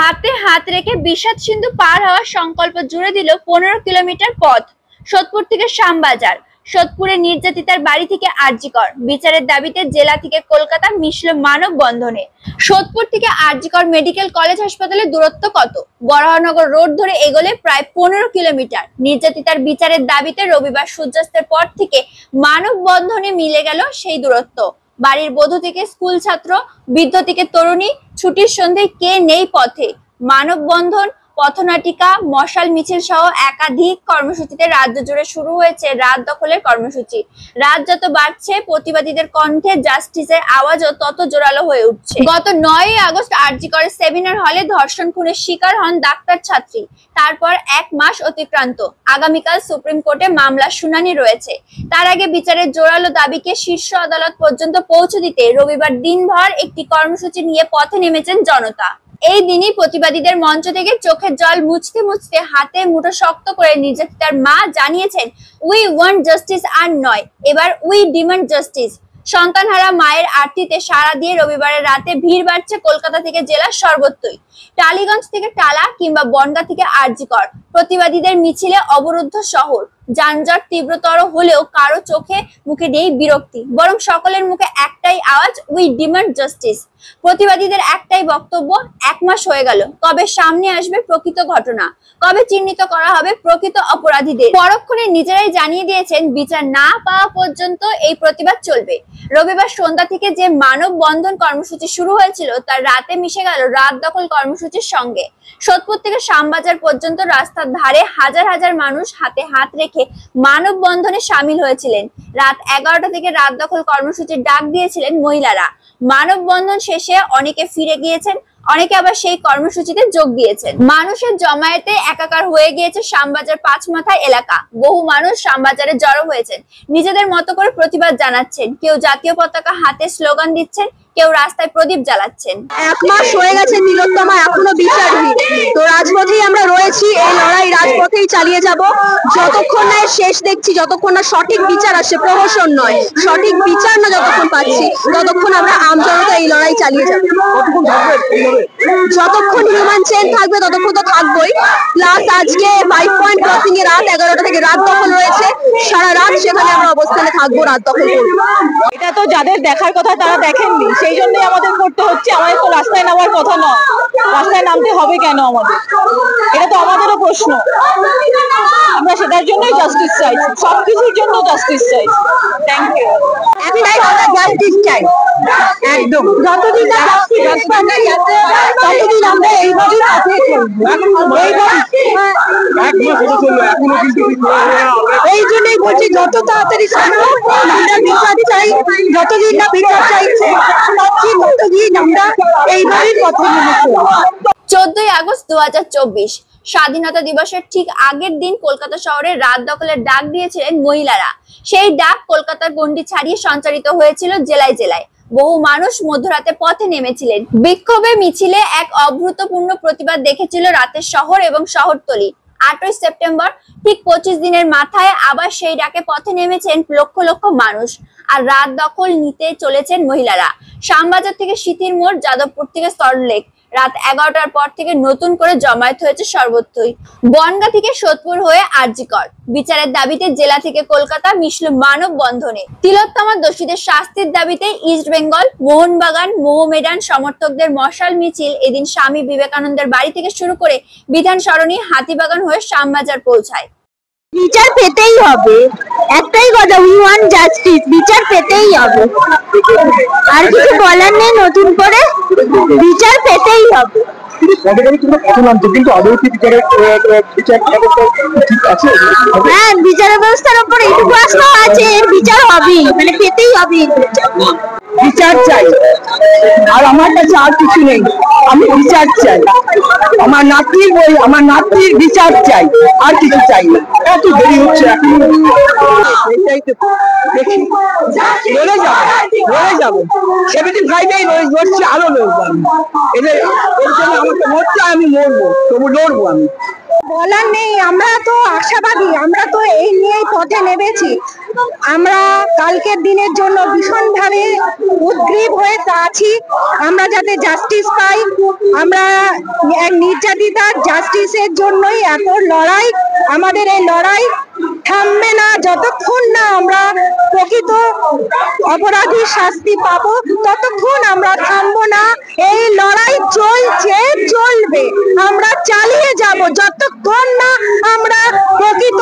হাতে হাত রেখে বিষাদ সিন্ধু পার হওয়ার সংকল্প জুড়ে দিল 15 কিলোমিটার পথ। সোদপুর থেকে শ্যামবাজার। সোদপুরে নির্যাতিতার বাড়ি থেকে আরজিকর বিচারের দাবিতে জেলা থেকে কলকাতা মিশল মানববন্ধনে। সোদপুর থেকে আরজিকর মেডিকেল কলেজ হাসপাতালের দূরত্ব কত? বরাহনগর রোড ধরে এগোলে প্রায় 15 কিলোমিটার। নির্যাতিতার বিচারের দাবিতে রবিবার সূর্যাস্তের পর থেকে মানববন্ধনে মিলে গেল সেই দূরত্ব। বাড়ির বধূ থেকে স্কুল ছাত্র, বৃদ্ধ থেকে তরুণী, ছুটির সন্ধ্যায় কে নেই পথে। মানববন্ধন, পথনাটিকা, মশাল মিছিল সহ একাধিক কর্মসূচিতে রাজ্য জুড়ে শুরু হয়েছে রাত দখলের কর্মসূচি। রাত যত বাড়ছে, প্রতিবাদীদের কণ্ঠে জাস্টিসের আওয়াজও তত জোরালো হয়ে উঠছে। গত 9 আগস্ট আরজিকরের সেমিনার হলে ধর্ষণ খুনের শিকার হন ডাক্তার ছাত্রী। তারপর 1 মাস অতিক্রান্ত। আগামীকাল সুপ্রিম কোর্টে মামলার শুনানি রয়েছে। তার আগে বিচারের জোরালো দাবিকে শীর্ষ আদালত পর্যন্ত পৌঁছে দিতে রবিবার দিনভর একটি কর্মসূচি নিয়ে পথে নেমেছেন জনতা। এই দিনই প্রতিবাদীদের মঞ্চ থেকে চোখের জল মুছতে মুছতে হাতে মুঠো শক্ত করে নির্যাতিতার মা জানিয়েছেন, উই ওয়ান্ট জাস্টিস আর নয়, এবার উই ডিমান্ড জাস্টিস। সন্তানহারা মায়ের আরতিতে সাড়া দিয়ে রবিবারের রাতে ভিড় বাড়ছে কলকাতা থেকে জেলার সর্বত্রই। টালিগঞ্জ থেকে টালা কিংবা বনগাঁ থেকে আরজিকর। প্রতিবাদীদের মিছিলে অবরুদ্ধ শহর। যানজট তীব্রতর হলেও কারো চোখে মুখে নেই বিরক্তি, বরং সকলের মুখে একটাই আওয়াজ, উই ডিমান্ড জাস্টিস। প্রতিবাদীদের একটাই বক্তব্য, 1 মাস হয়ে গেল, কবে সামনে আসবে প্রকৃত ঘটনা, কবে চিহ্নিত করা হবে প্রকৃত অপরাধীদের। পরক্ষণে নিজেরাই জানিয়ে দিয়েছেন, বিচার না পাওয়া পর্যন্ত এই প্রতিবাদ চলবে। রবিবার সন্ধ্যা থেকে যে মানববন্ধন কর্মসূচি শুরু হয়েছিল তার রাতে মিশে গেল রাত দখল কর্মসূচির সঙ্গে। সোদপুর থেকে শ্যামবাজার পর্যন্ত রাস্তার ধারে হাজার হাজার মানুষ হাতে হাত রেখে মানববন্ধনে সামিল হয়েছিলেন। রাত 11টা থেকে রাত দখল কর্মসূচির ডাক দিয়েছিলেন মহিলারা। মানববন্ধন শেষে অনেকে ফিরে গিয়েছেন, অনেকে আবার সেই কর্মসূচিতে যোগ দিয়েছেন। মানুষের জমায়েতে একাকার হয়ে গিয়েছে শ্যামবাজার 5 মাথা এলাকা। বহু মানুষ শ্যামবাজারে জড়ো হয়েছেন, নিজেদের মতো করে প্রতিবাদ জানাচ্ছেন। কেউ জাতীয় পতাকা হাতে স্লোগান দিচ্ছেন, কেউ রাস্তায় প্রদীপ জ্বালাচ্ছেন। 1 মাস হয়ে গেছে তিলোত্তমা এখনো বিচারহীন। তো রাজপথেই আমরা রয়েছি, এই লড়াই রাজপথেই চালিয়ে যাব যতক্ষণ না শেষ দেখছি, যতক্ষণ না সঠিক বিচার আসে, প্রহসন নয়, সঠিক বিচার না যতক্ষণ পাচ্ছি ততক্ষণ আমরা আমজনতা এই লড়াই চালিয়ে যাব। যতক্ষণ হিউম্যান চেইন থাকবে ততক্ষণ তো থাকবোই। প্লাস আজকে 5 পয়েন্ট ক্রসিং এ রাত 11টা থেকে রাত দখল রয়েছে, সারা রাত সেখানে আমরা অবস্থানে থাকবো, রাত দখল করবো। এটা তো যাদের দেখার কথা তারা দেখেননি, সেই জন্যই আমাদের করতে হচ্ছে। আমাদের তো রাস্তায় নামার কথা নয়, রাস্তায় নামতে হবে কেন আমাদের? এটা তো আমাদেরও প্রশ্ন। আমরা সেটার জন্যই জাস্টিস চাইছি, সবকিছুর জন্য জাস্টিস চাইছি। Thank you. একটাই কথা, জাস্টিস চাই। একদম যতদিন না জাস্টিস পাবে ততদিন আমরা এইভাবেই পথে চলবো। এই জন্যই বলছি যত তাড়াতাড়ি সম্ভব আমরা বিচার চাই। যতদিন না বিচার চাইছে ততদিন আমরা এইভাবেই পথে নেমে চলবো। 14 আগস্ট 2024 স্বাধীনতা দিবসের ঠিক আগের দিন কলকাতা শহরে রাত দখলের ডাক দিয়েছিলেন মহিলারা। সেই ডাক কলকাতার গণ্ডি ছাড়িয়ে সঞ্চারিত হয়েছিল জেলায় জেলায়। বহু মানুষ মধ্যরাতে পথে নেমেছিলেন। বিক্ষোভে মিছিলে এক অভূতপূর্ণ প্রতিবাদ দেখেছিল রাতের শহর এবং শহরতলি। 8ই সেপ্টেম্বর ঠিক 25 দিনের মাথায় আবার সেই ডাকে পথে নেমেছেন লক্ষ লক্ষ মানুষ। আর রাত দখল নিতে চলেছেন মহিলারা। শ্যামবাজার থেকে সিথির মোড়, যাদবপুর থেকে সল্টলেক। রাত 11টার পর থেকে নতুন করে জমায়েত হয়েছে সর্বত্রই। বনগাঁ থেকে সোদপুর হয়ে আরজিকর। বিচারের দাবিতে জেলা থেকে কলকাতা মিশল মানববন্ধনে। তিলোত্তমা দোষীদের শাস্তির দাবিতে ইস্ট বেঙ্গল, মোহনবাগান, মোহামেডান সমর্থকদের মশাল মিছিল এদিন স্বামী বিবেকানন্দের বাড়ি থেকে শুরু করে বিধান সরণি, হাতিবাগান হয়ে শ্যামবাজার পৌঁছায়। বিচার পেতেই হবে, একটাই কথা, উই ওয়ান্ট জাস্টিস। বিচার পেতেই হবে, আর কিছু বলার নেই। নতুন করে বিচার পেতেই হবে। হ্যাঁ, বিচার ব্যবস্থার উপর এইটুকু আস্থা আছে, বিচার হবে, মানে পেতেই হবে। বিচার চাই, আর আমার কাছে আর কিছু নেই। আমি বিচার চাই, আমার নাতির বই, আমার নাতির বিচার চাই, আর কিছু চাই না। এত দেরি হচ্ছে এখন, লড়ে যাবো 75-এই লড়ছি, আরো লড়বো আমি। এর জন্য আমাকে মরতে, আমি মরবো, তবু লড়বো আমি। বলার নেই, আমরা তো আশাবাদী, আমরা তো এই নিয়েই পথে নেমেছি। আমরা কালকের দিনের জন্য ভীষণভাবে উদ্গ্রীব হয়ে আছি, আমরা যাতে জাস্টিস পাই। আমরা এক নির্যাতিতার জাস্টিসের জন্যই এত লড়াই। আমাদের এই লড়াই থামবে না যতক্ষণ না আমরা প্রকৃত অপরাধীর শাস্তি পাবো, ততক্ষণ আমরা থামবো না। এই লড়াই চলছে, চলবে, আমরা চালিয়ে যাব যতক্ষণ না আমরা প্রকৃত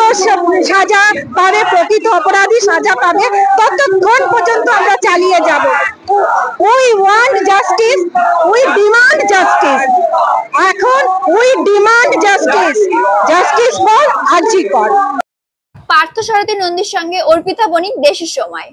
সাজা পাবে, প্রকৃত অপরাধী সাজা পাবে, ততক্ষণ পর্যন্ত আমরা চালিয়ে যাব। We want justice, we demand justice. এখন we demand justice, justice for R G Kar. Partha সারথী নন্দীর সঙ্গে অর্পিতা বণিক, দেশের সময়।